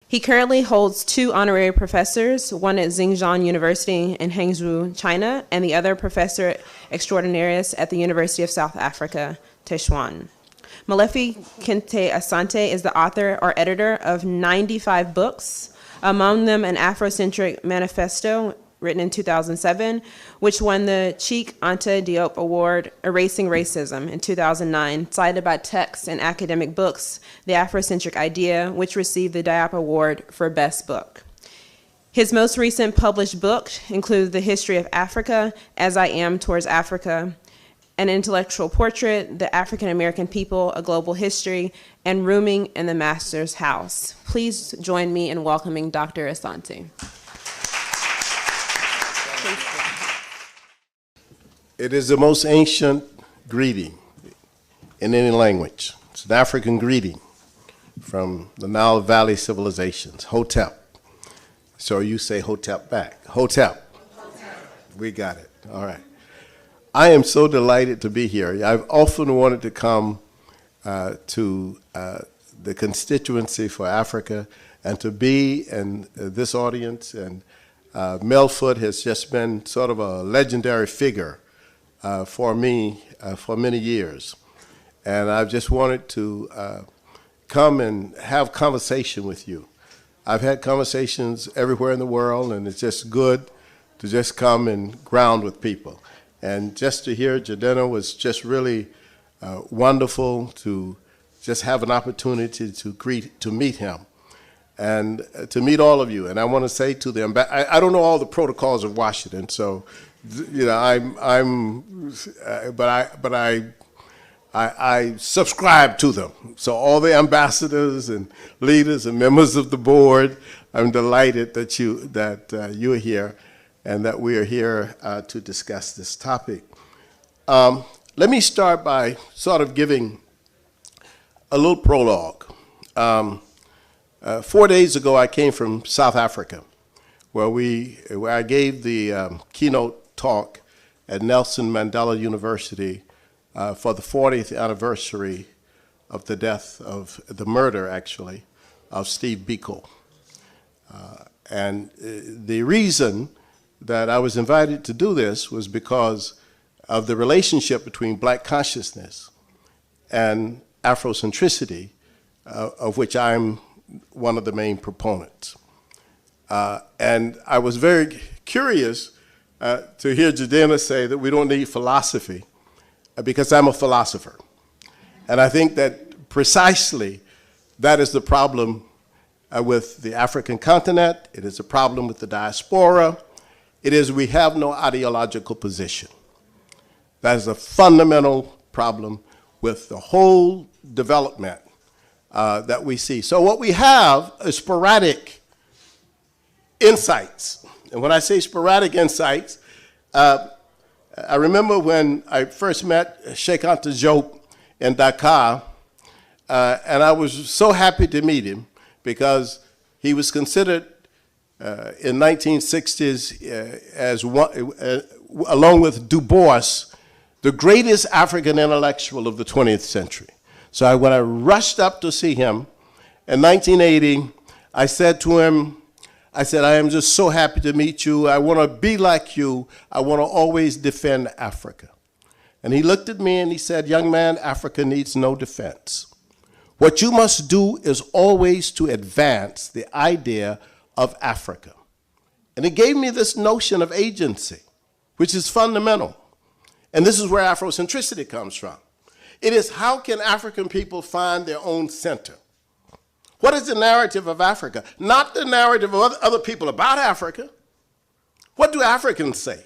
He currently holds 2 honorary professors, one at Xinjiang University in Hangzhou, China, and the other professor extraordinarius at the University of South Africa, Tetuan. Molefi Kente Asante is the author or editor of 95 books, among them an Afrocentric manifesto written in 2007, which won the Cheikh Anta Diop Award, Erasing Racism, in 2009, cited by texts and academic books, The Afrocentric Idea, which received the Diop Award for Best Book. His most recent published book includes The History of Africa, As I Am Towards Africa, An Intellectual Portrait, The African American People, A Global History, and Rooming in the Master's House. Please join me in welcoming Dr. Asante. It is the most ancient greeting in any language. It's an African greeting from the Nile Valley civilizations, Hotep. So you say Hotep back. Hotep. We got it. All right. I am so delighted to be here. I've often wanted to come to the constituency for Africa and to be in this audience. And Mel Foote has just been sort of a legendary figure for me for many years. And I've just wanted to come and have conversation with you. I've had conversations everywhere in the world, and it's just good to just come and ground with people. And just to hear Jadena was just really wonderful to just have an opportunity to meet him and to meet all of you. And I want to say to them, I don't know all the protocols of Washington, so you know I subscribe to them. So all the ambassadors and leaders and members of the board, I'm delighted that you're here and that we are here to discuss this topic. Let me start by sort of giving a little prologue. 4 days ago, I came from South Africa, where I gave the keynote talk at Nelson Mandela University for the 40th anniversary of the death of the murder, actually, of Steve Biko. And the reason that I was invited to do this was because of the relationship between Black consciousness and Afrocentricity, of which I'm one of the main proponents. And I was very curious to hear Jadena say that we don't need philosophy, because I'm a philosopher. And I think that precisely that is the problem with the African continent. It is a problem with the diaspora. It is we have no ideological position. That is a fundamental problem with the whole development that we see. So what we have is sporadic insights. And when I say sporadic insights, I remember when I first met Cheikh Anta Diop in Dakar, and I was so happy to meet him because he was considered in 1960s as one, along with Du Bois, the greatest African intellectual of the 20th century. So when I rushed up to see him in 1980, I said to him, I am just so happy to meet you. I want to be like you. I want to always defend Africa. And he looked at me and he said, young man, Africa needs no defense. What you must do is always to advance the idea of Africa. And it gave me this notion of agency, which is fundamental. And this is where Afrocentricity comes from. It is how can African people find their own center? What is the narrative of Africa? Not the narrative of other people about Africa. What do Africans say?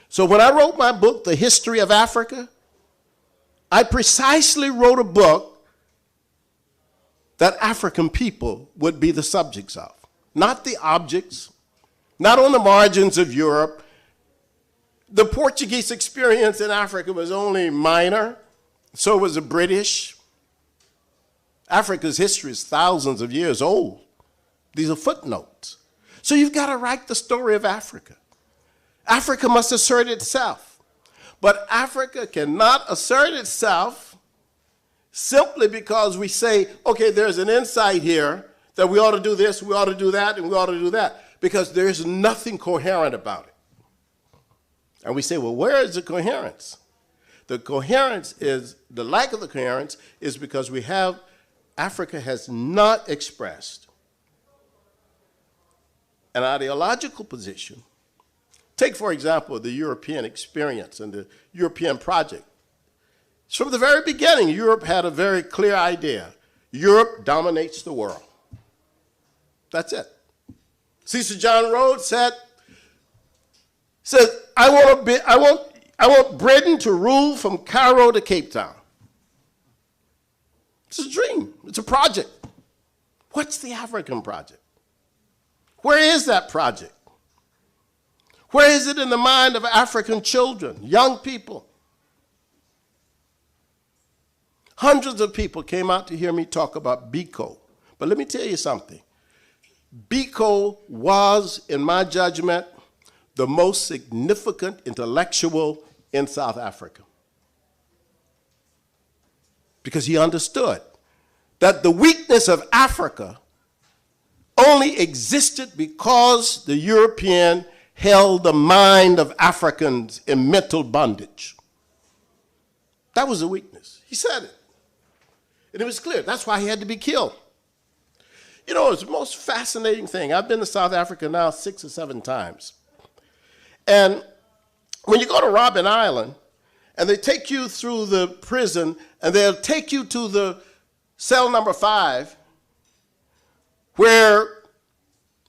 So when I wrote my book, The History of Africa, I precisely wrote a book that African people would be the subjects of, not the objects, not on the margins of Europe. The Portuguese experience in Africa was only minor, so was the British. Africa's history is thousands of years old. These are footnotes. So you've got to write the story of Africa. Africa must assert itself. But Africa cannot assert itself simply because we say, okay, there's an insight here that we ought to do this, we ought to do that, and we ought to do that, because there's nothing coherent about it. And we say, well, where is the coherence? The coherence is, the lack of the coherence is because Africa has not expressed an ideological position. Take, for example, the European experience and the European project. From the very beginning, Europe had a very clear idea. Europe dominates the world. That's it. Cecil John Rhodes said, I want Britain to rule from Cairo to Cape Town. It's a dream. It's a project. What's the African project? Where is that project? Where is it in the mind of African children, young people? Hundreds of people came out to hear me talk about Biko. But let me tell you something. Biko was, in my judgment, the most significant intellectual in South Africa. Because he understood that the weakness of Africa only existed because the European held the mind of Africans in mental bondage. That was the weakness. He said it. And it was clear. That's why he had to be killed. You know, it's the most fascinating thing. I've been to South Africa now 6 or 7 times. And when you go to Robben Island, and they take you through the prison, and they'll take you to the cell number 5, where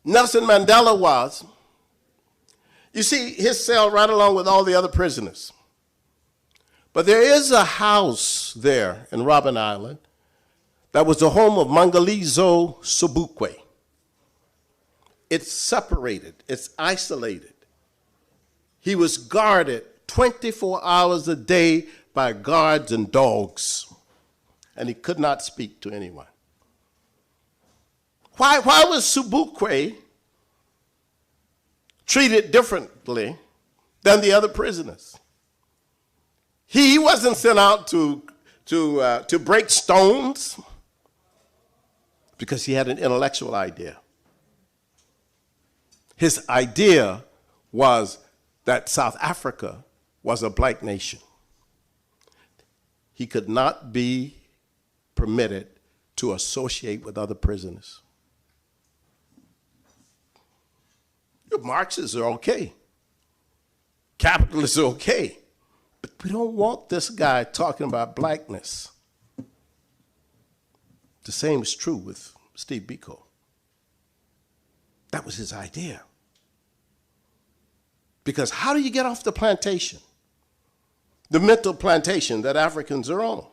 Nelson Mandela was. You see his cell right along with all the other prisoners. But there is a house there in Robben Island that was the home of Mangalizo Sobukwe. It's separated, it's isolated. He was guarded 24 hours a day by guards and dogs, and he could not speak to anyone. Why was Sobukwe treated differently than the other prisoners? He wasn't sent out to break stones because he had an intellectual idea. His idea was that South Africa was a black nation. He could not be permitted to associate with other prisoners. Marxists are okay. Capitalists are okay. But we don't want this guy talking about blackness. The same is true with Steve Biko. That was his idea. Because how do you get off the plantation? The mental plantation that Africans are on.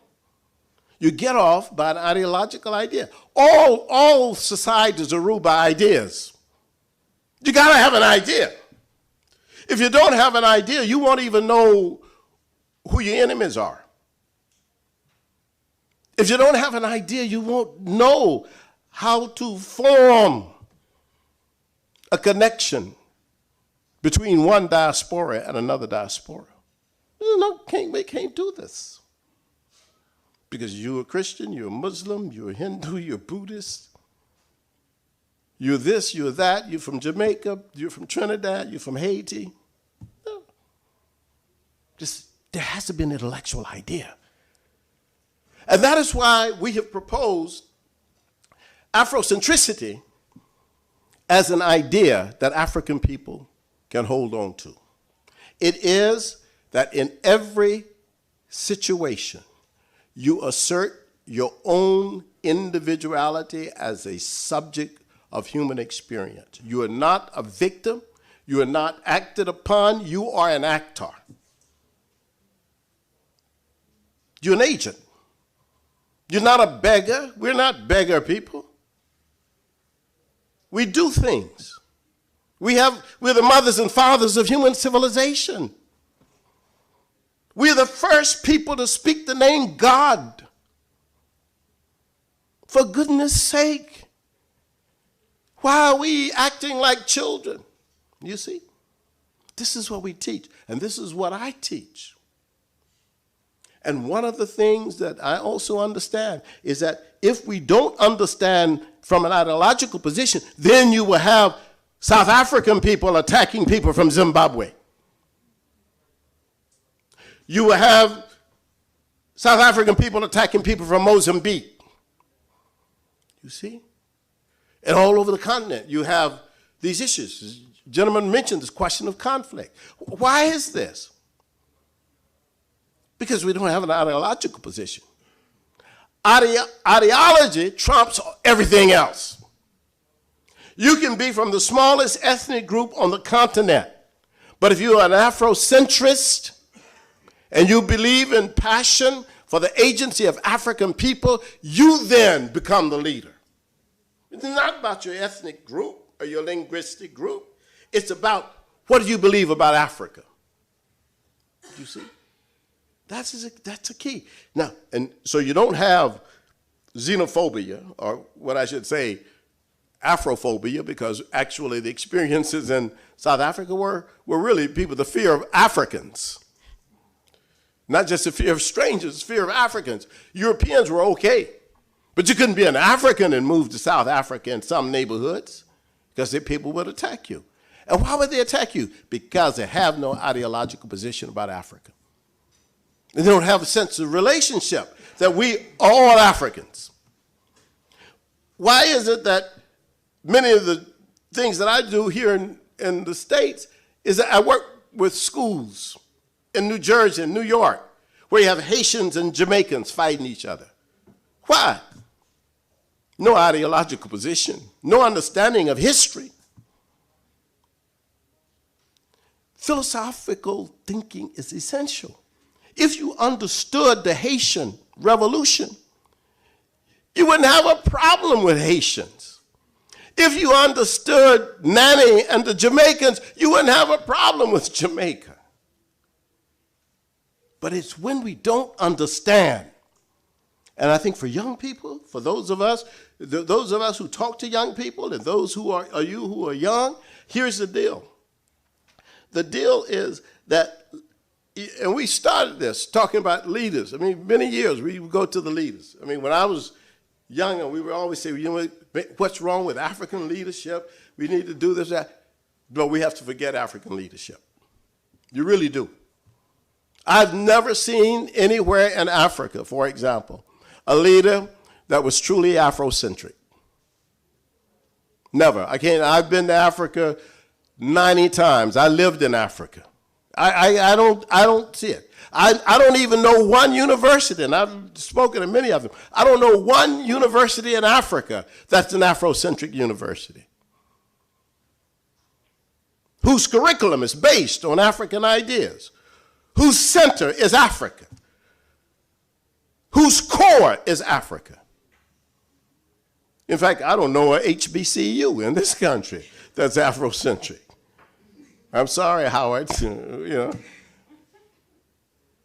You get off by an ideological idea. All societies are ruled by ideas. You got to have an idea. If you don't have an idea, you won't even know who your enemies are. If you don't have an idea, you won't know how to form a connection between one diaspora and another diaspora. We can't do this. Because you're a Christian, you're a Muslim, you're a Hindu, you're a Buddhist. You're this, you're that, you're from Jamaica, you're from Trinidad, you're from Haiti. No. There has to be an intellectual idea. And that is why we have proposed Afrocentricity as an idea that African people can hold on to. It is that in every situation, you assert your own individuality as a subject of human experience. You are not a victim. You are not acted upon. You are an actor. You're an agent. You're not a beggar. We're not beggar people. We do things. We're the mothers and fathers of human civilization. We're the first people to speak the name God. For goodness sake. Why are we acting like children? You see? This is what we teach, and this is what I teach. And one of the things that I also understand is that if we don't understand from an ideological position, then you will have South African people attacking people from Zimbabwe. You will have South African people attacking people from Mozambique. You see? And all over the continent, you have these issues. The gentleman mentioned this question of conflict. Why is this? Because we don't have an ideological position. Ideology trumps everything else. You can be from the smallest ethnic group on the continent, but if you are an Afrocentrist and you believe in passion for the agency of African people, you then become the leader. It's not about your ethnic group or your linguistic group. It's about what do you believe about Africa. You see? That's a key. Now, and so you don't have xenophobia, or what I should say, Afrophobia, because actually the experiences in South Africa were really people, the fear of Africans. Not just the fear of strangers, the fear of Africans. Europeans were okay, but you couldn't be an African and move to South Africa in some neighborhoods because the people would attack you. And why would they attack you? Because they have no ideological position about Africa. They don't have a sense of relationship that we are all Africans. Why is it that many of the things that I do here in the States is that I work with schools in New Jersey and New York where you have Haitians and Jamaicans fighting each other? Why? No ideological position, no understanding of history. Philosophical thinking is essential. If you understood the Haitian Revolution, you wouldn't have a problem with Haitians. If you understood Nani and the Jamaicans, you wouldn't have a problem with Jamaica. But it's when we don't understand. And I think for young people, for those of us who talk to young people and those who are young, here's the deal. The deal is that, and we started this talking about leaders. I mean, many years we would go to the leaders. I mean, when I was younger, we would always say, you know, what's wrong with African leadership? We need to do this, that. But we have to forget African leadership. You really do. I've never seen anywhere in Africa, for example, a leader that was truly Afrocentric. Never. I've been to Africa 90 times. I lived in Africa. I don't see it. I don't even know one university, and I've spoken to many of them. I don't know one university in Africa that's an Afrocentric university, whose curriculum is based on African ideas, whose center is Africa, whose core is Africa. In fact, I don't know a HBCU in this country that's Afrocentric. I'm sorry, Howard. You know,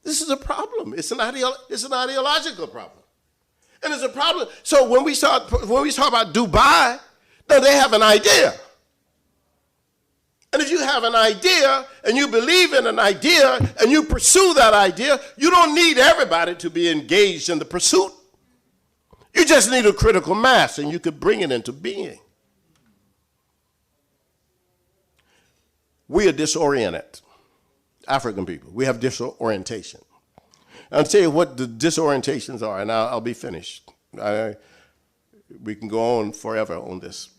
this is a problem. It's an ideological problem, and it's a problem. So when we talk about Dubai, no, they have an idea. And if you have an idea and you believe in an idea and you pursue that idea, you don't need everybody to be engaged in the pursuit. You just need a critical mass and you could bring it into being. We are disoriented, African people. We have disorientation. I'll tell you what the disorientations are, and I'll be finished. We can go on forever on this.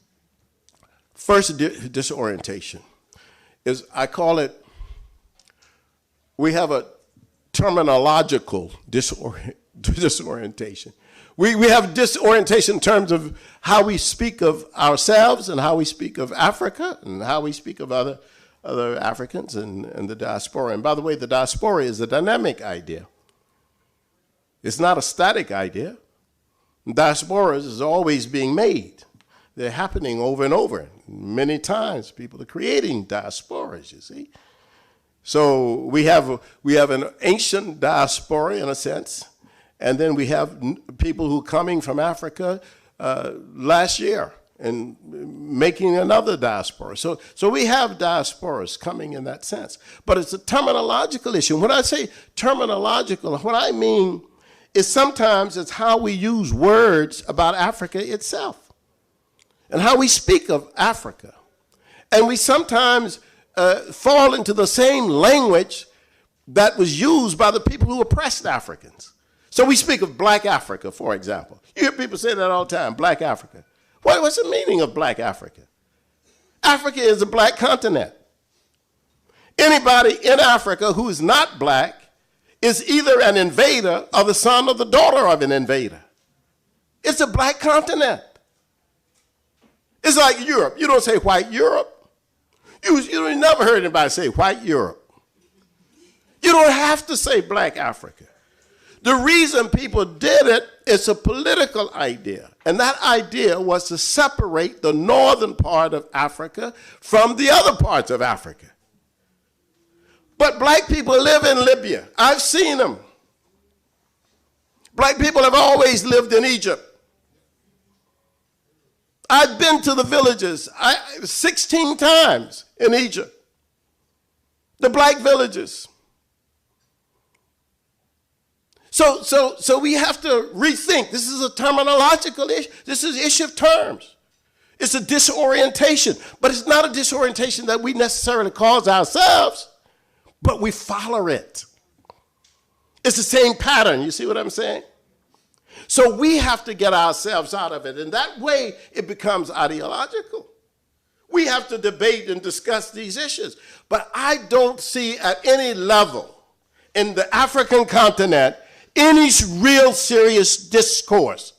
First disorientation is, I call it, we have a terminological disorientation. We have disorientation in terms of how we speak of ourselves and how we speak of Africa and how we speak of other Africans and the diaspora. And by the way, the diaspora is a dynamic idea. It's not a static idea. Diasporas is always being made. They're happening over and over. Many times people are creating diasporas, you see. So we have an ancient diaspora in a sense, and then we have people who are coming from Africa last year and making another diaspora. So we have diasporas coming in that sense. But it's a terminological issue. When I say terminological, what I mean is sometimes it's how we use words about Africa itself. and how we speak of Africa. And we sometimes fall into the same language that was used by the people who oppressed Africans. So we speak of black Africa, for example. You hear people say that all the time, black Africa. What's the meaning of black Africa? Africa is a black continent. Anybody in Africa who is not black is either an invader or the son or the daughter of an invader. It's a black continent. It's like Europe. You don't say white Europe. You never heard anybody say white Europe. You don't have to say black Africa. The reason people did it is a political idea. And that idea was to separate the northern part of Africa from the other parts of Africa. But black people live in Libya. I've seen them. Black people have always lived in Egypt. I've been to the villages 16 times in Egypt. The black villages. So we have to rethink. This is a terminological issue. This is an issue of terms. It's a disorientation. But it's not a disorientation that we necessarily cause ourselves, but we follow it. It's the same pattern. You see what I'm saying? So we have to get ourselves out of it. And that way, it becomes ideological. We have to debate and discuss these issues. But I don't see at any level in the African continent any real serious discourse.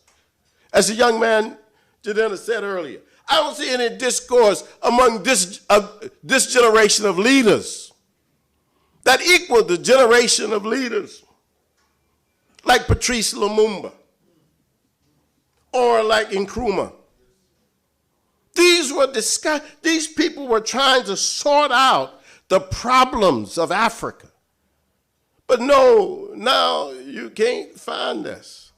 As a young man, Jadena said earlier, I don't see any discourse among this generation of leaders that equal the generation of leaders like Patrice Lumumba or like Nkrumah. These people were trying to sort out the problems of Africa. But no, now you can't find this.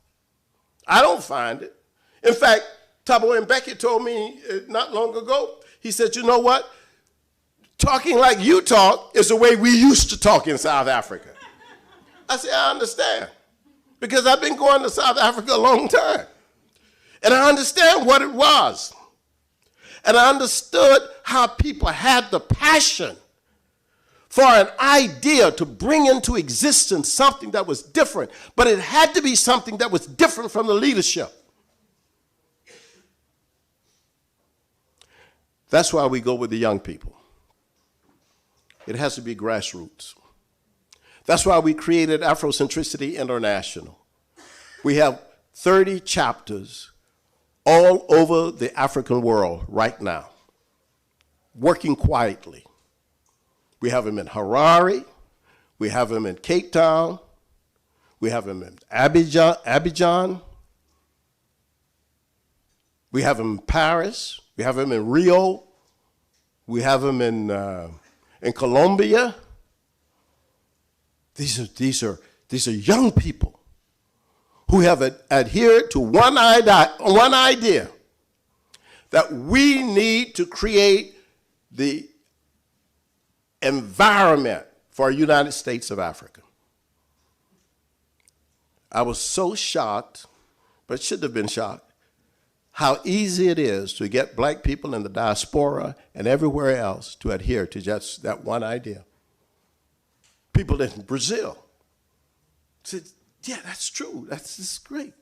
I don't find it. In fact, Thabo Mbeki told me not long ago, he said, you know what? Talking like you talk is the way we used to talk in South Africa. I said, I understand. Because I've been going to South Africa a long time. And I understand what it was. And I understood how people had the passion for an idea to bring into existence something that was different. But it had to be something that was different from the leadership. That's why we go with the young people. It has to be grassroots. That's why we created Afrocentricity International. We have 30 chapters all over the African world right now, working quietly. We have them in Harare, we have them in Cape Town, we have them in Abidjan, we have them in Paris, we have them in Rio, we have them in Colombia. These are young people who have adhered to one idea, that we need to create the environment for a United States of Africa. I was so shocked, but shouldn't have been shocked, how easy it is to get black people in the diaspora and everywhere else to adhere to just that one idea. People in Brazil said, yeah, that's true. That's great.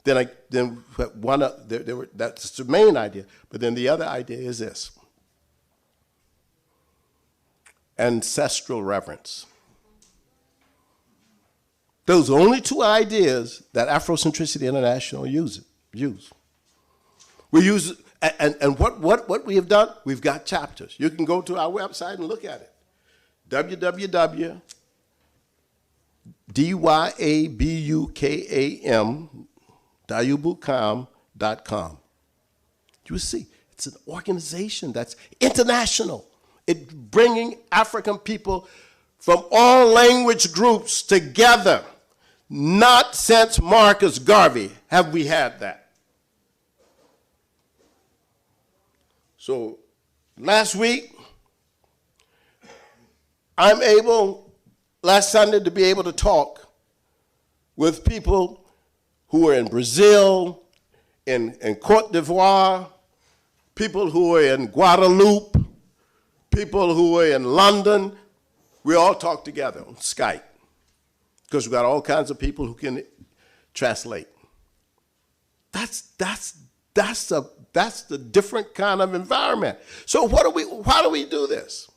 That's the main idea. But then the other idea is this: ancestral reverence. Those are only two ideas that Afrocentricity International use. We use, and what we have done, we've got chapters. You can go to our website and look at it. dayabukam.com. You see, it's an organization that's international. It's bringing African people from all language groups together. Not since Marcus Garvey have we had that. So last week, last Sunday, to be able to talk with people who are in Brazil, in Cote d'Ivoire, people who are in Guadeloupe, people who are in London, we all talk together on Skype because we've got all kinds of people who can translate. That's the different kind of environment. So why do we do this?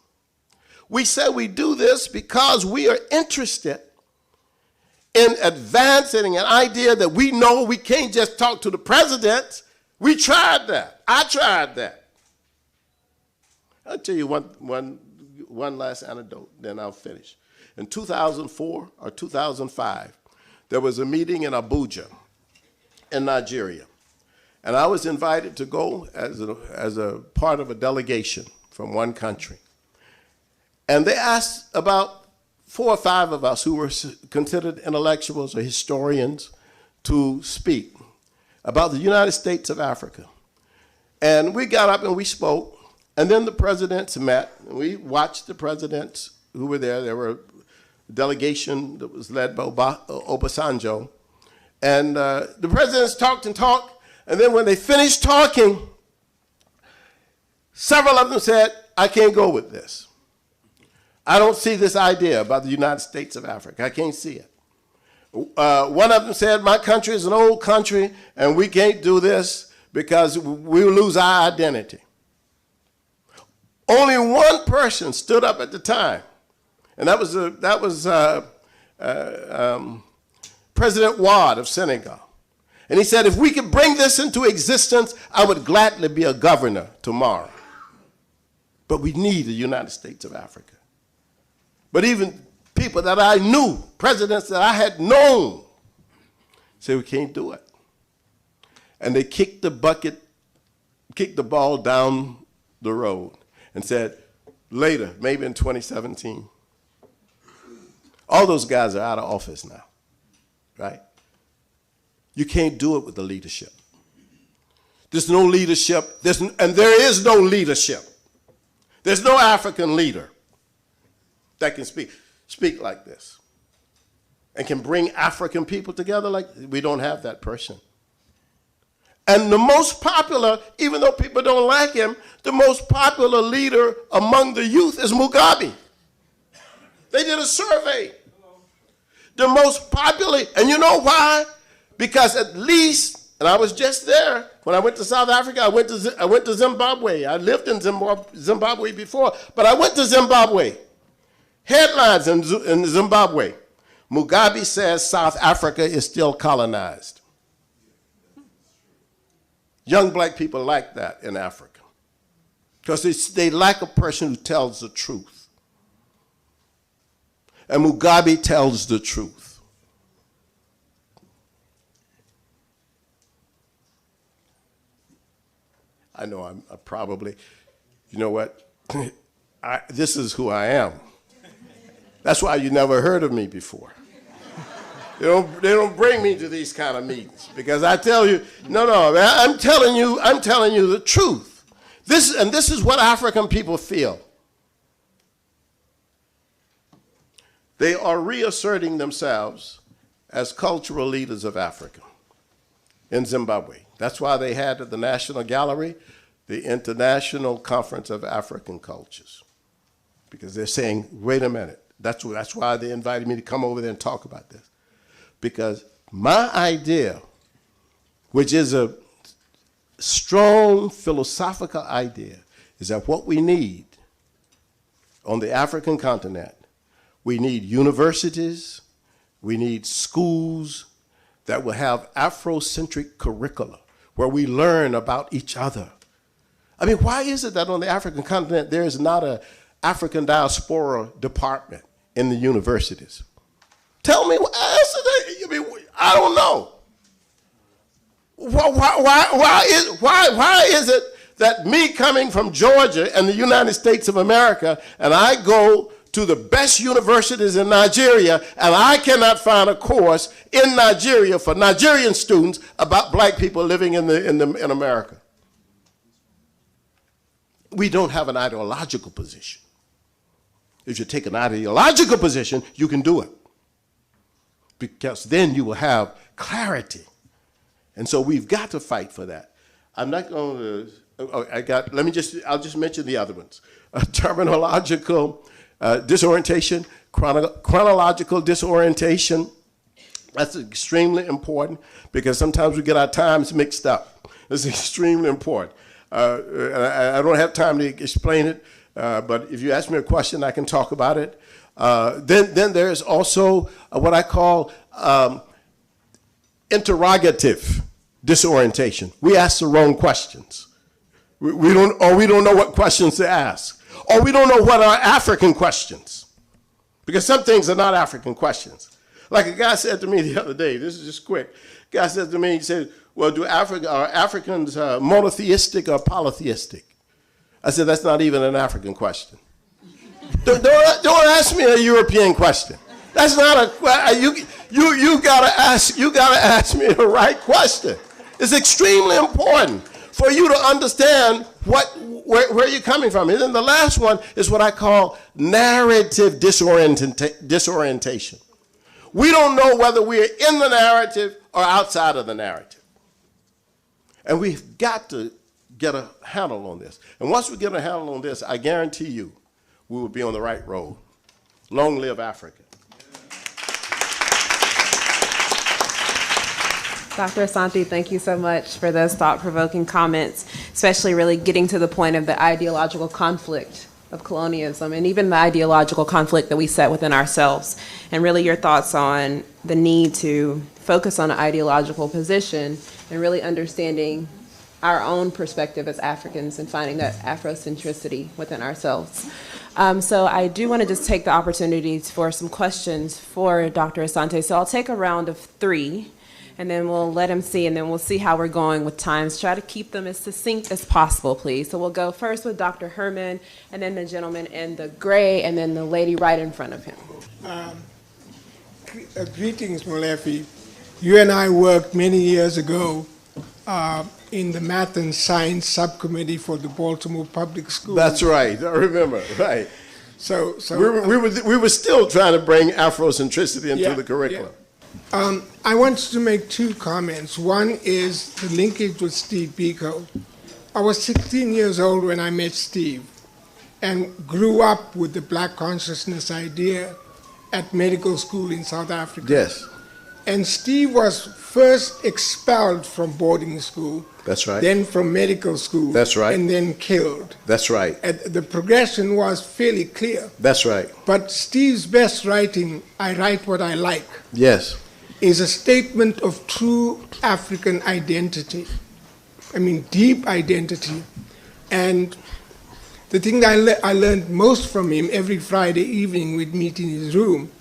We say we do this because we are interested in advancing an idea that we know we can't just talk to the president. We tried that. I tried that. I'll tell you one last anecdote, then I'll finish. In 2004 or 2005, there was a meeting in Abuja in Nigeria. And I was invited to go as a part of a delegation from one country. And they asked about 4 or 5 of us who were considered intellectuals or historians to speak about the United States of Africa. And we got up and we spoke, and then the presidents met, and we watched the presidents who were there. There were a delegation that was led by Obasanjo. And the presidents talked and talked, and then when they finished talking, several of them said, I can't go with this. I don't see this idea about the United States of Africa. I can't see it. One of them said, my country is an old country, and we can't do this because we'll lose our identity. Only one person stood up at the time, and that was President Wade of Senegal. And he said, if we could bring this into existence, I would gladly be a governor tomorrow. But we need the United States of Africa. But even people that I knew, presidents that I had known, said we can't do it. And they kicked the ball down the road and said, later, maybe in 2017. All those guys are out of office now, right? You can't do it with the leadership. There's no leadership, and there is no leadership. There's no African leader that can speak like this and can bring African people together like we don't have that person. And the most popular, even though people don't like him, the most popular leader among the youth is Mugabe. They did a survey. The most popular, and you know why? Because at least, and I was just there, when I went to South Africa, I went to Zimbabwe. I lived in Zimbabwe before, but I went to Zimbabwe. Headlines in Zimbabwe. Mugabe says South Africa is still colonized. Young black people like that in Africa because they like a person who tells the truth. And Mugabe tells the truth. I know I'm probably, you know what? This is who I am. That's why you never heard of me before. They don't bring me to these kind of meetings because I tell you, no, I'm telling you the truth. This is what African people feel. They are reasserting themselves as cultural leaders of Africa in Zimbabwe. That's why they had at the National Gallery the International Conference of African Cultures, because they're saying, wait a minute. That's why they invited me to come over there and talk about this. Because my idea, which is a strong philosophical idea, is that what we need on the African continent, we need universities, we need schools that will have Afrocentric curricula where we learn about each other. I mean, why is it that on the African continent there is not an African diaspora department in the universities? Tell me, I don't know. Why is it that me coming from Georgia and the United States of America, and I go to the best universities in Nigeria, and I cannot find a course in Nigeria for Nigerian students about black people living in America? We don't have an ideological position. If you take an ideological position, you can do it. Because then you will have clarity. And so we've got to fight for that. I'm not going to I'll just mention the other ones. Terminological disorientation, chronological disorientation. That's extremely important because sometimes we get our times mixed up. It's extremely important. I don't have time to explain it, but if you ask me a question, I can talk about it. Then there's also what I call interrogative disorientation. We ask the wrong questions. We don't know what questions to ask, or we don't know what are African questions, because some things are not African questions. Like a guy said to me the other day, this is just quick. A guy said to me, he said, well, are Africans monotheistic or polytheistic? I said, that's not even an African question. Don't ask me a European question. That's not you gotta ask me the right question. It's extremely important for you to understand where you're coming from. And then the last one is what I call narrative disorientation. We don't know whether we're in the narrative or outside of the narrative. And we've got to get a handle on this. And once we get a handle on this, I guarantee you we will be on the right road. Long live Africa. Dr. Asante, thank you so much for those thought-provoking comments, especially really getting to the point of the ideological conflict of colonialism and even the ideological conflict that we set within ourselves, and really your thoughts on the need to focus on an ideological position and really understanding our own perspective as Africans and finding that Afrocentricity within ourselves. So I do want to just take the opportunity for some questions for Dr. Asante. So I'll take a round of 3, and then we'll let him see, and then we'll see how we're going with times. Try to keep them as succinct as possible, please. So we'll go first with Dr. Herman, and then the gentleman in the gray, and then the lady right in front of him. Greetings, Molefi. You and I worked many years ago in the Math and Science Subcommittee for the Baltimore Public Schools. That's right. I remember. Right. So we were still trying to bring Afrocentricity into the curriculum. Yeah. I wanted to make 2 comments. One is the linkage with Steve Biko. I was 16 years old when I met Steve and grew up with the Black consciousness idea at medical school in South Africa. Yes. And Steve was first expelled from boarding school. That's right. Then from medical school. That's right. And then killed. That's right. And the progression was fairly clear. That's right. But Steve's best writing, I Write What I Like, yes, is a statement of true African identity. I mean, deep identity. And the thing that I learned most from him, every Friday evening we'd meet in his room,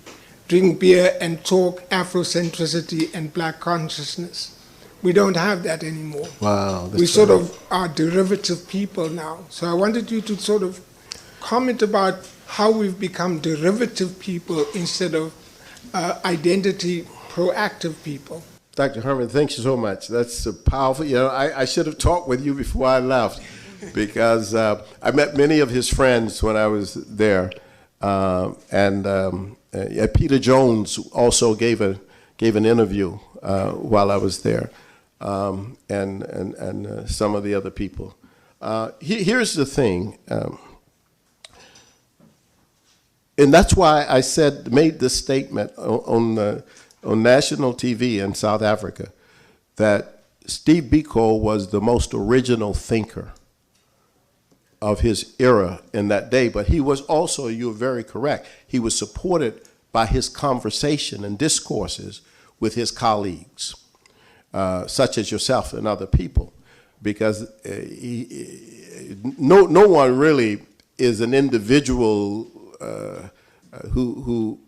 drink beer and talk Afrocentricity and Black consciousness. We don't have that anymore. Wow. We sort of are derivative people now. So I wanted you to sort of comment about how we've become derivative people instead of identity proactive people. Dr. Herman, thank you so much. That's powerful. You know, I should have talked with you before I left because I met many of his friends when I was there. Peter Jones also gave an interview while I was there, and some of the other people. Here's the thing, and that's why I made this statement on national TV in South Africa that Steve Biko was the most original thinker of his era in that day, but he was also, you're very correct, he was supported by his conversation and discourses with his colleagues, such as yourself and other people, because no one really is an individual who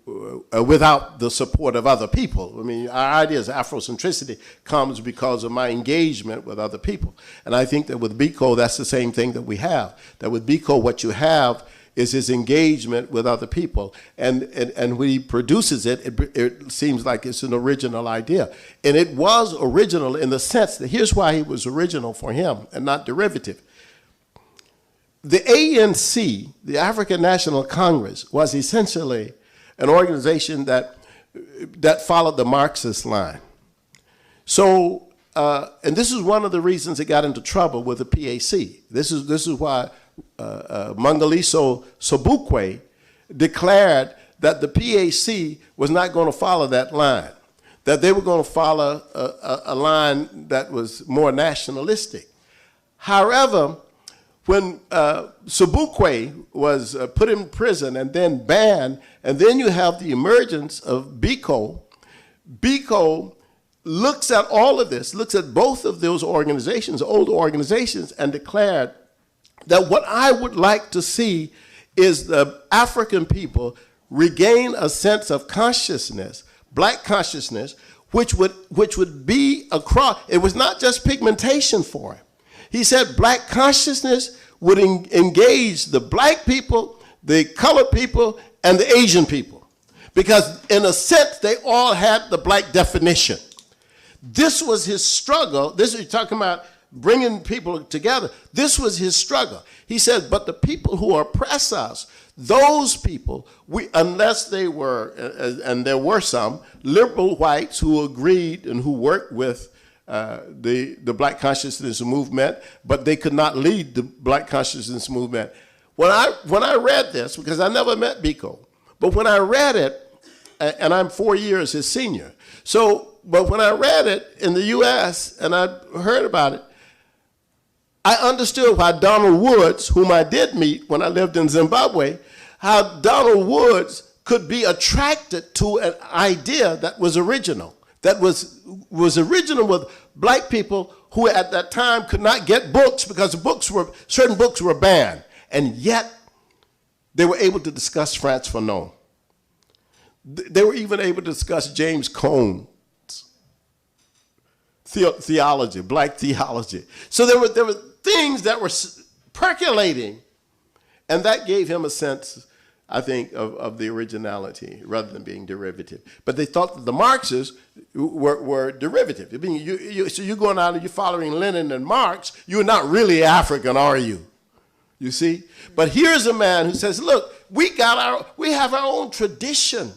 without the support of other people. I mean, our ideas of Afrocentricity comes because of my engagement with other people. And I think that with Biko, that's the same thing that we have. That with Biko, what you have is his engagement with other people. And when he produces it seems like it's an original idea. And it was original in the sense that here's why it was original for him and not derivative. The ANC, the African National Congress, was essentially an organization that followed the Marxist line. So and this is one of the reasons it got into trouble with the PAC. This is why Mangaliso Sobukwe declared that the PAC was not going to follow that line, that they were going to follow a line that was more nationalistic. However, when Sobukwe was put in prison and then banned, and then you have the emergence of Biko, Biko looks at all of this, looks at both of those organizations, older organizations, and declared that what I would like to see is the African people regain a sense of consciousness, black consciousness, which would be across. It was not just pigmentation for him. He said black consciousness would engage the black people, the colored people, and the Asian people. Because in a sense, they all had the black definition. This was his struggle. This is talking about bringing people together. This was his struggle. He said, but the people who oppress us, those people, unless they were, and there were some, liberal whites who agreed and who worked with the black consciousness movement, but they could not lead the black consciousness movement. When I read this, because I never met Biko, but when I read it, and I'm 4 years his senior, but when I read it in the U.S. and I heard about it, I understood why Donald Woods, whom I did meet when I lived in Zimbabwe, how Donald Woods could be attracted to an idea that was original, that was original with black people who at that time could not get books because certain books were banned, and yet they were able to discuss Frantz Fanon. They were even able to discuss James Cone's theology, black theology. So there were things that were percolating, and that gave him a sense, I think, of the originality rather than being derivative. But they thought that the Marxists were derivative. I mean, so you're going out and you're following Lenin and Marx, you're not really African, are you? You see? But here's a man who says, look, we have our own tradition.